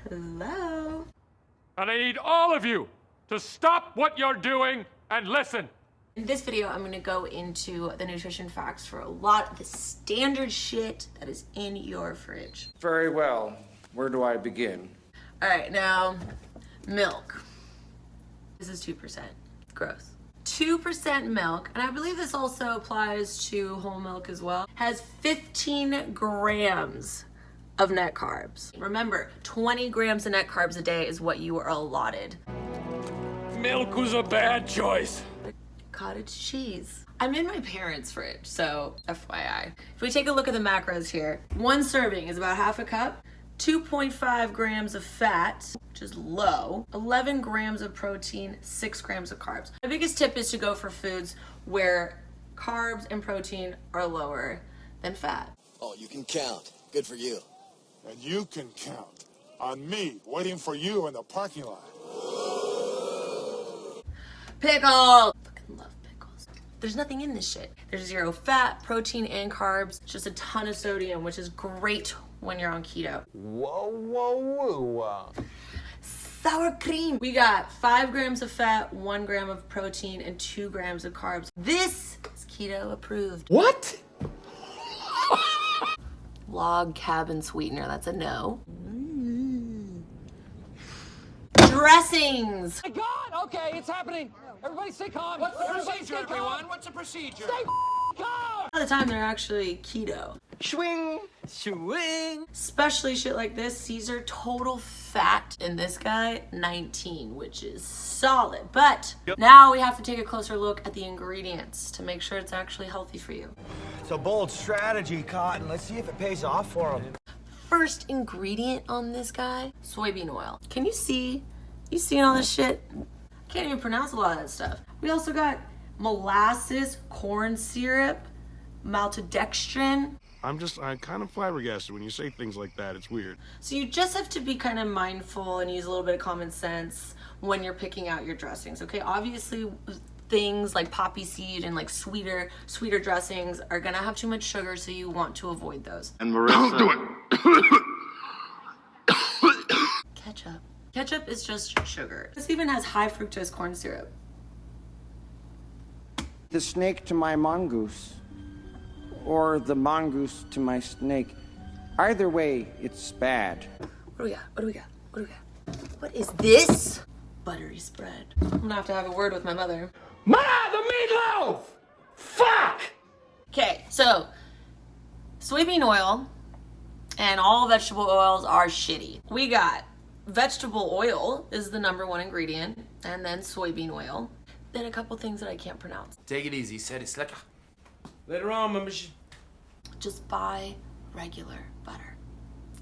Hello. And I need all of you to stop what you're doing and listen. In this video, I'm gonna go into the nutrition facts for a lot of the standard shit that is in your fridge. Very well. Where do I begin? All right, now, milk. This is 2%. Gross. 2% milk, and I believe this also applies to whole milk as well, has 15 grams of net carbs. Remember, 20 grams of net carbs a day is what you are allotted. Milk was a bad choice. Cottage cheese. I'm in my parents' fridge, so FYI. If we take a look at the macros here, one serving is about half a cup, 2.5 grams of fat, which is low, 11 grams of protein, 6 grams of carbs. My biggest tip is to go for foods where carbs and protein are lower than fat. Oh, you can count. Good for you. And you can count on me waiting for you in the parking lot. Pickle! Fucking love pickles. There's nothing in this shit. There's 0 fat, protein, and carbs. It's just a ton of sodium, which is great when you're on keto. Whoa, whoa, whoa. Sour cream. We got 5 grams of fat, 1 gram of protein, and 2 grams of carbs. This is keto approved. What? Log cabin sweetener, that's a no. Dressings. My God, okay, it's happening. Everybody stay calm. What's the procedure, everyone? What's the procedure? Stay calm. A lot of the time they're actually keto. Swing, swing. Especially shit like this, Caesar total fat in this guy, 19, which is solid. But now we have to take a closer look at the ingredients to make sure it's actually healthy for you. It's a bold strategy, Cotton. Let's see if it pays off for him. First ingredient on this guy, soybean oil. Can you see? You seeing all this shit? I can't even pronounce a lot of that stuff. We also got molasses, corn syrup, Maltodextrin. I'm kind of flabbergasted when you say things like that. It's weird. So you just have to be kind of mindful and use a little bit of common sense when you're picking out your dressings, okay? Obviously, things like poppy seed and like sweeter dressings are gonna have too much sugar, so you want to avoid those. And Marissa. Do it. Ketchup. Ketchup is just sugar. This even has high fructose corn syrup. The snake to my mongoose, or the mongoose to my snake. Either way, it's bad. What do we got? What do we got? What do we got? What is this? Buttery spread. I'm gonna have to have a word with my mother. Ma, the meatloaf! Fuck! Okay, so soybean oil and all vegetable oils are shitty. We got vegetable oil is the #1 ingredient, and then soybean oil. Then a couple things that I can't pronounce. Take it easy, said it's like Later on, Mamish. Just buy regular butter.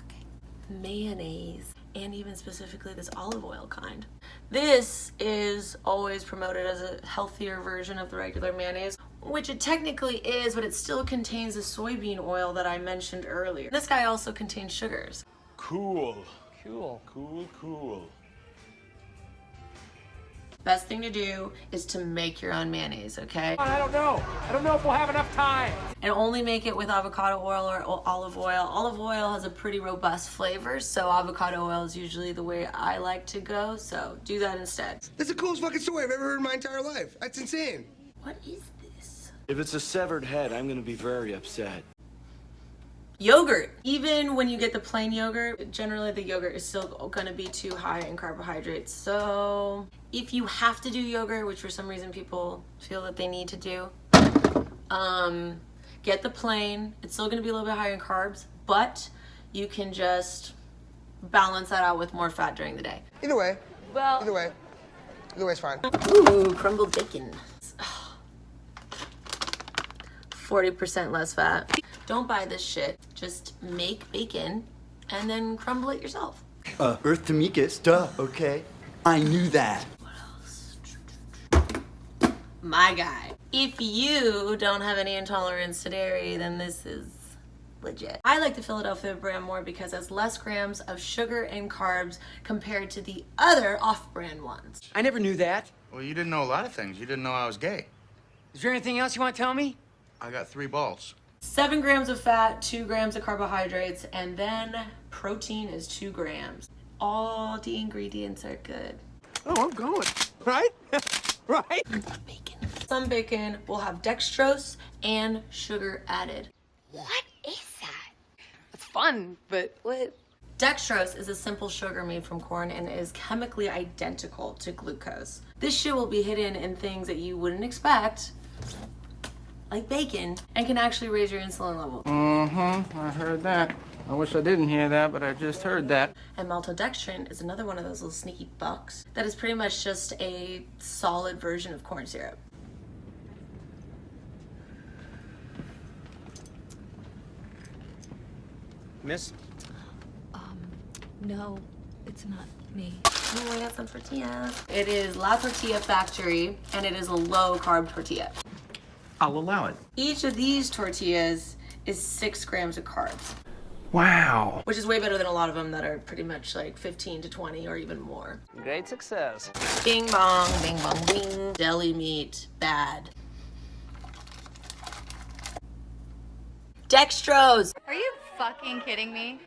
Okay. Mayonnaise, and even specifically this olive oil kind. This is always promoted as a healthier version of the regular mayonnaise, which it technically is, but it still contains the soybean oil that I mentioned earlier. This guy also contains sugars. Cool. Cool. Cool. Best thing to do is to make your own mayonnaise, okay? I don't know if we'll have enough time. And only make it with avocado oil or olive oil. Olive oil has a pretty robust flavor, so avocado oil is usually the way I like to go, so do that instead. That's the coolest fucking story I've ever heard in my entire life. That's insane. What is this? If it's a severed head, I'm gonna be very upset. Yogurt. Even when you get the plain yogurt, generally the yogurt is still gonna be too high in carbohydrates. So if you have to do yogurt, which for some reason people feel that they need to do, get the plain. It's still gonna be a little bit higher in carbs, but you can just balance that out with more fat during the day. Either way. Well, Either way's fine. ooh, crumbled bacon. 40% less fat. Don't buy this shit. Just make bacon and then crumble it yourself. Earth to Mikas, duh, okay. I knew that. What else? My guy. If you don't have any intolerance to dairy, then this is legit. I like the Philadelphia brand more because it has less grams of sugar and carbs compared to the other off-brand ones. I never knew that. Well, you didn't know a lot of things. You didn't know I was gay. Is there anything else you want to tell me? I got 3 balls. 7 grams of fat, 2 grams of carbohydrates, and then protein is 2 grams. All the ingredients are good. Oh, I'm going. Right? Right? Bacon. Some bacon will have dextrose and sugar added. What is that? It's fun, but what? Dextrose is a simple sugar made from corn and is chemically identical to glucose. This shit will be hidden in things that you wouldn't expect, like bacon, and can actually raise your insulin level. I heard that. I wish I didn't hear that, but I just heard that. And Maltodextrin is another one of those little sneaky bucks that is pretty much just a solid version of corn syrup. Miss? No, it's not me. Oh, I got some tortillas. It is La Tortilla Factory, and it is a low-carb tortilla. I'll allow it. Each of these tortillas is 6 grams of carbs. Wow. Which is way better than a lot of them that are pretty much like 15 to 20 or even more. Great success. Bing bong, bing. Deli meat, bad. Dextrose. Are you fucking kidding me?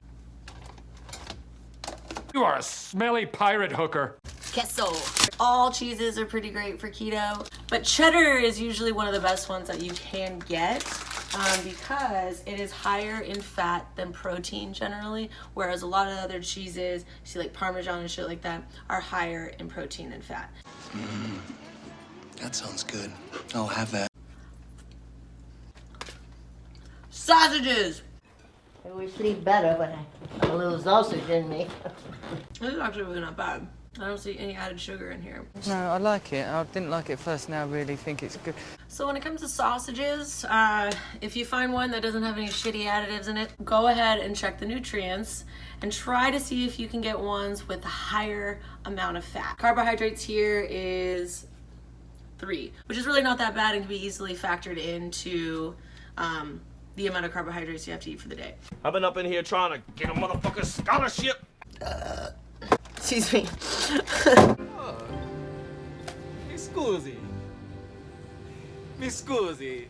You are a smelly pirate hooker. Queso. All cheeses are pretty great for keto, but cheddar is usually one of the best ones that you can get because it is higher in fat than protein generally, whereas a lot of other cheeses, you see like Parmesan and shit like that, are higher in protein than fat. That sounds good. I'll have that. Sausages. I always sleep better when I have a little sausage in me. This is actually really not bad. I don't see any added sugar in here. No, I like it. I didn't like it first, now I really think it's good. So when it comes to sausages, if you find one that doesn't have any shitty additives in it, go ahead and check the nutrients and try to see if you can get ones with a higher amount of fat. Carbohydrates here is 3, which is really not that bad and can be easily factored into the amount of carbohydrates you have to eat for the day. I've been up in here trying to get a motherfucking scholarship. Excuse me. Mi scusi.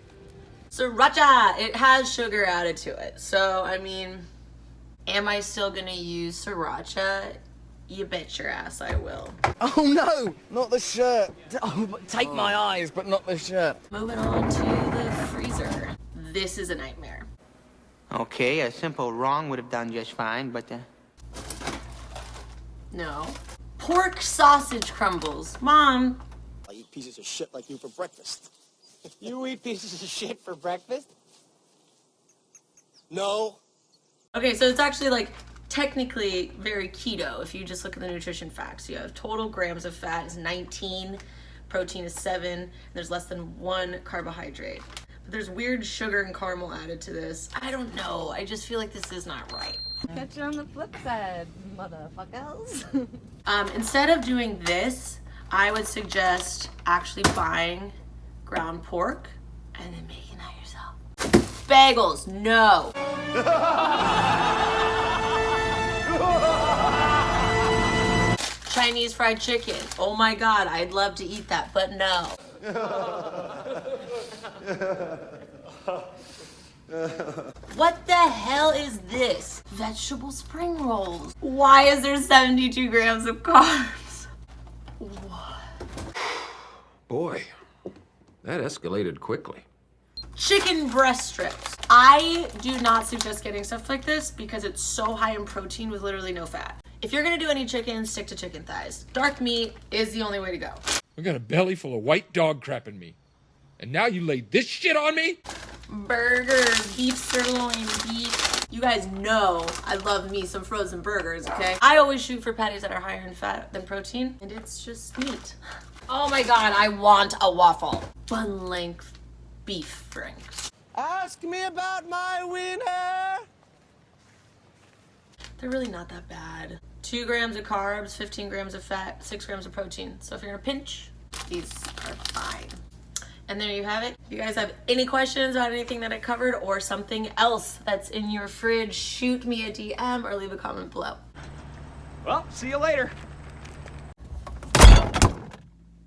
Sriracha, it has sugar added to it. So, I mean, am I still gonna use sriracha? You bet your ass I will. Oh no, not the shirt. Oh, take my eyes, but not the shirt. Moving on to the freezer. This is a nightmare. Okay, a simple wrong would have done just fine, but No. Pork sausage crumbles. Mom. I eat pieces of shit like you for breakfast. You eat pieces of shit for breakfast? No. Okay, so it's actually like technically very keto if you just look at the nutrition facts. You have total grams of fat is 19, protein is 7, and there's less than 1 carbohydrate. But there's weird sugar and caramel added to this. I don't know. I just feel like this is not right. Catch you on the flip side, motherfuckers. Instead of doing this, I would suggest actually buying ground pork and then making that yourself. Bagels, no. Chinese fried chicken. Oh my God, I'd love to eat that, but no. What the hell is this? Vegetable spring rolls. Why is there 72 grams of carbs? What? Boy, that escalated quickly. Chicken breast strips. I do not suggest getting stuff like this because it's so high in protein with literally no fat. If you're gonna do any chicken, stick to chicken thighs. Dark meat is the only way to go. I got a belly full of white dog crap in me. And now you laid this shit on me? Burgers, beef sirloin, beef. You guys know I love me some frozen burgers, okay? I always shoot for patties that are higher in fat than protein, and it's just meat. Oh my God, I want a waffle. Bun length beef drinks. Ask me about my winner. They're really not that bad. 2 grams of carbs, 15 grams of fat, 6 grams of protein. So if you're in a pinch, these are fine. And there you have it. If you guys have any questions about anything that I covered or something else that's in your fridge, shoot me a DM or leave a comment below. Well, see you later.